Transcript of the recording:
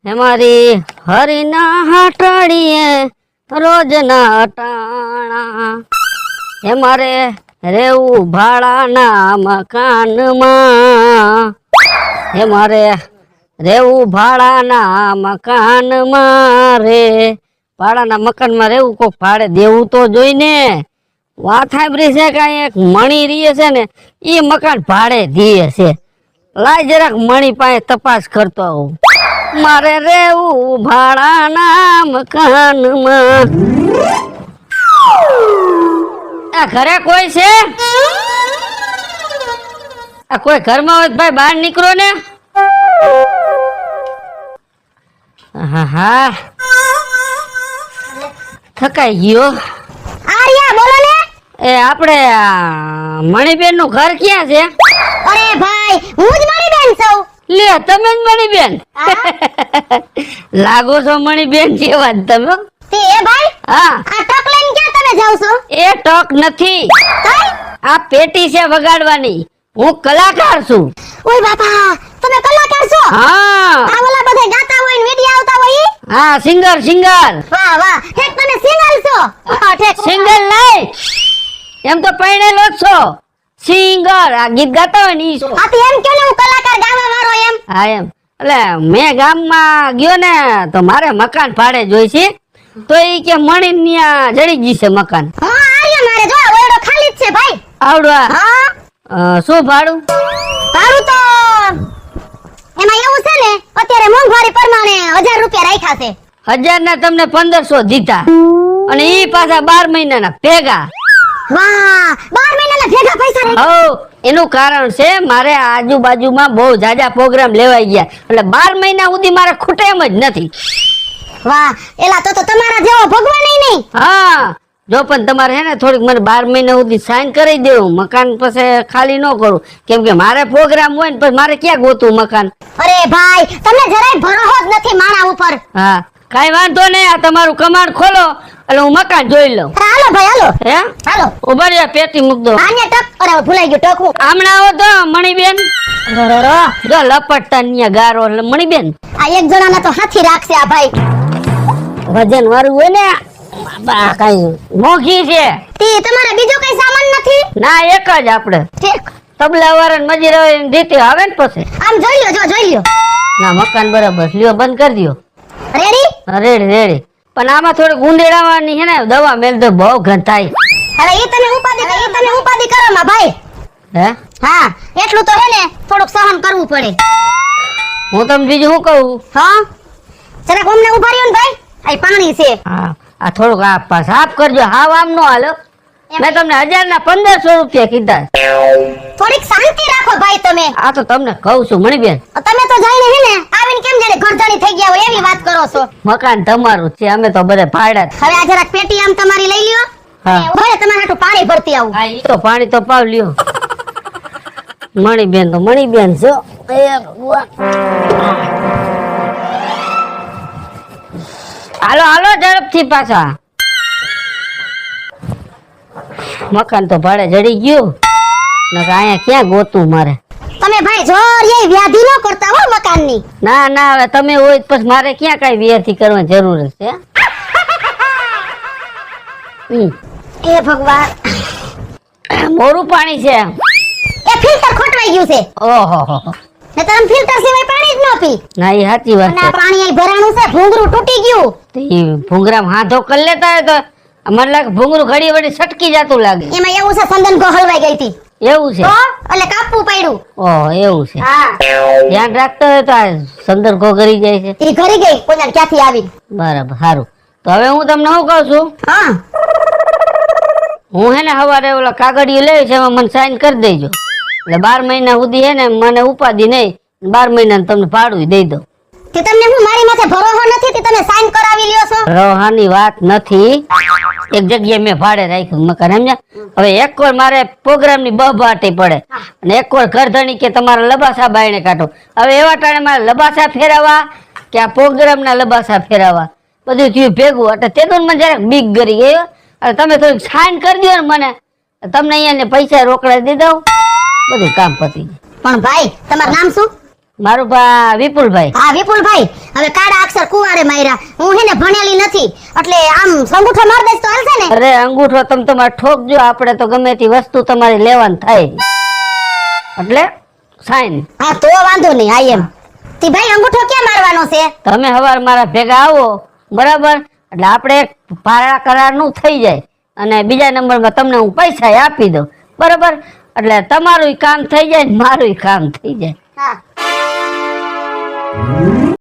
हमारी हरिना हटड़िए रोजना अटाणा हमारे रेऊ भाड़ा मकान में हमारे रेऊ भाड़ा मकान में रे भाड़ा मकान में रेऊ को भाड़े देवू तो जोई ने વાત સાંભળી છે કે એક મણી રીએ છે ને એ મકાન ભાડે દીએ છે લાય જરાક મણી પાસે તપાસ કરતો આવું મારે રેવું ભાડાના મકાનમાં આ ઘરે કોઈ છે આ કોઈ ઘરમાં હોય ભાઈ બહાર નીકળો ને હા હા થકાઈ ગયો આર્યા બોલો ને એ આપણે મણીબેન નું ઘર ક્યાં છે અરે ભાઈ હું જ મણીબેન છું લે તમે જ મણીબેન લાગો છો મણીબેન જેવા જ તમે તે એ ભાઈ હા આ ટક લઈને ક્યાં તમે જાવ છો એ ટક નથી કઈ આ પેટી છે વગાડવાની હું કલાકાર છું ઓય બાપા તમે કલાકાર છો હા આ ઓલા બધા ગાતા હોય ને વિડિયો આવતા હોય ઈ? હા સિંગર સિંગર વાહ વાહ ઠેક તમે સિંગર છો હા ઠેક સિંગર નહીં એમ તો પૈણેલો જ છો સિંગર આ ગીત ગાતા હોય ને ઈ છો આ તો એમ કે ને હું કલાકાર ગાવા વાળો એમ હા એમ એટલે મેં ગામમાં ગયો ને તો મારે મકાન ભાડે જોઈશે તો ઈ કે મણી ન્યા જડી ગઈ છે મકાન હા આર્યા મારે જો ઓયડો ખાલી જ છે ભાઈ આવડવા હા શું ભાડું તારું તો એમાં એવું છે ને અત્યારે મોંઘવારી પ્રમાણે 1000 રૂપિયા રાખ્યા છે 1000 ના તમને 1500 દીધા અને ઈ પાછા 12 મહિનાના ભેગા વાહ 12 મહિનાના ભેગા પૈસા રાખ્યા હો એનું કારણ છે મારે આજુબાજુમાં બહુ જાજા પ્રોગ્રામ લેવાઈ ગયા એટલે 12 મહિના સુધી મારે ખૂટે એમ જ નથી વાહ એલા તો તમારા જેવો ભગવાન નહીં હા જો પણ તમારે હે ને થોડીક મને 12 મહિના સુધી સાઈન કરી દેવું મકાન પછી ખાલી ન કરું કેમ કે મારે પ્રોગ્રામ હોય ને પછી મારે ક્યાં ગોતું મકાન અરે ભાઈ તમને જરાય ભરોસો જ નથી મારા ઉપર હા કાઈ વાંધો નહીં આ તમારું કમાડ ખોલો એટલે હું મકાન જોઈ લઉં અરે હાલો ભાઈ હાલો હે હાલો ઉભા રહ્યા પેટી મૂક દો આને ટક અરે ભૂલાઈ ગયું ટક હું આમણા આવો તો મણીબેન જો લપટતા ન્યા ગારો એટલે મણીબેન આ એક જણાને તો હાથી રાખશે આ ભાઈ વજન વાળું હોય ને બા કઈ મોઘી છે તી તમારે બીજો કઈ સામાન નથી ના એક જ આપણે ઠીક તબલા વાળા મજીરા હોય દીતી આવે ને પછી આમ જોઈ લ્યો જો જોઈ લ્યો ના મકાન બરાબર લ્યો બંધ કરી દો રેડી રેડી રેડી પણ આમાં થોડી ગુંદેડાવાની છે ને દવા મેલ તો બહુ ગંધાય હવે એ તમે ઉપાધિ કરો માં ભાઈ હે હા એટલું તો હે ને થોડુંક સહન કરવું પડે હું તમને બીજું શું કહું હા જરાક અમને ઉભા રહ્યો ને ભાઈ આ પાણી છે હા આ થોડુંક આ સાફ કરજો હાવ આમ નો હાલો મેં તમને 1000 ના 1500 રૂપિયા કીધા થોડીક શાંતિ રાખો ભાઈ તમે આ તો તમને કહું છું મણીબેન તમે તો જાઈને હે ને આવીને કેમ જાણે ઘરધણી થઈ ગયા હોય એવી વાત કરો છો મકાન તમારું છે અમે તો બધે ભાડા જ. હવે આ જરાક પેટી આમ તમારી લઈ લ્યો હા ઉભા તમારે હાટું પાણી ભરતી આવું હા ઈ તો પાણી તો પાવ લ્યો મણીબેન તો મણીબેન છો હાલો હાલો ઝડપથી પાછા મકાન તો ભાડે જડી ગયું નકર અહીંયા ક્યાં ગોતું મારે તમે ભાઈ જોર એ વ્યાધિ ન કરતા હો મકાનની ના ના હવે તમે હોય તો પછી મારે ક્યાં કઈ વિયાથી કરવાની જરૂર છે એ ભગવાન મોરું પાણી છે એ ફિલ્ટર ખોટવાઈ ગયું છે ઓહો ને તમે ફિલ્ટર સિવાય પાણી જ ન પી ના એ સાચી વાત અને છે આ પાણી અહીં ભરાણું છે ભૂંગરું તૂટી ગયું તો ઈ ભૂંગરામ હાથો કરી લેતા હોય તો મને લાગે ભૂંગરું ઘડી વળી છટકી જતું લાગે એમાં એવું છે સંદન હલવાઈ ગઈ હતી એવું છે તો એટલે કાપવું પડ્યું ઓહ એવું છે હા ધ્યાન રાખતો હોય તો આ સંદર્ભો કરી જાય છે એ ઘરી ગઈ કોઈને ક્યાંથી આવી બરાબર સારું તો હવે હું તમને શું કહું છું હા હું હે ને સવારે ઓલા કાગળિયું લઈશ એમાં મને સાઈન કરી દેજો એટલે 12 મહિના સુધી હે ને મને ઉપાધિ નહીં 12 મહિના તમને ભાડું દઈ દઉં તે તમને હું મારી માથે ભરોસો નથી તે તમે સાઈન કરાવી લ્યો છો રોહાની વાત નથી એક જગ્યાએ મેં ભાડે રાખ્યું મકાન સમજ્યા હવે એક વાર મારે પ્રોગ્રામની બહબાટી પડે અને એક વાર ઘરધણી કે તમારા લબાસા બાયણે કાઢો હવે એવા ટાણે મારે લબાસા ફેરવવા કે આ પ્રોગ્રામના લબાસા ફેરવવા બધું થયું ભેગું એટલે તે તો મને જરાક બીક ગરી ગયો અને તમે થોડીક સાઈન કરી દો ને મને તમને અહીંયા પૈસા રોકડા દઈ દઉં બધું કામ પતી જાય પણ ભાઈ તમારું નામ શું મારું વિપુલભાઈ હા વિપુલભાઈ હવે કાળા અક્ષર કુંવારે માર્યા. હું હેને ભણેલી નથી એટલે આમ અંગૂઠો માર દઈશ તો હાલશે ને? અરે અંગૂઠો તમે તમારે ઠોકજો, આપણે તો ગમે તે વસ્તુ તમારી લેવાનું થાય એટલે સાઈન. હા તો વાંધો નહીં. આ એમ તી ભાઈ અંગૂઠો ક્યાં મારવાનો છે? તમે હવાર મારા ભેગા આવો બરાબર, એટલે આપણે એક ભાડા કરારનું થઈ જાય અને બીજા નંબરમાં તમને હું પૈસા આપી દઉં બરાબર, એટલે તમારું કામ થઈ જાય ને મારું કામ થઈ જાય. હા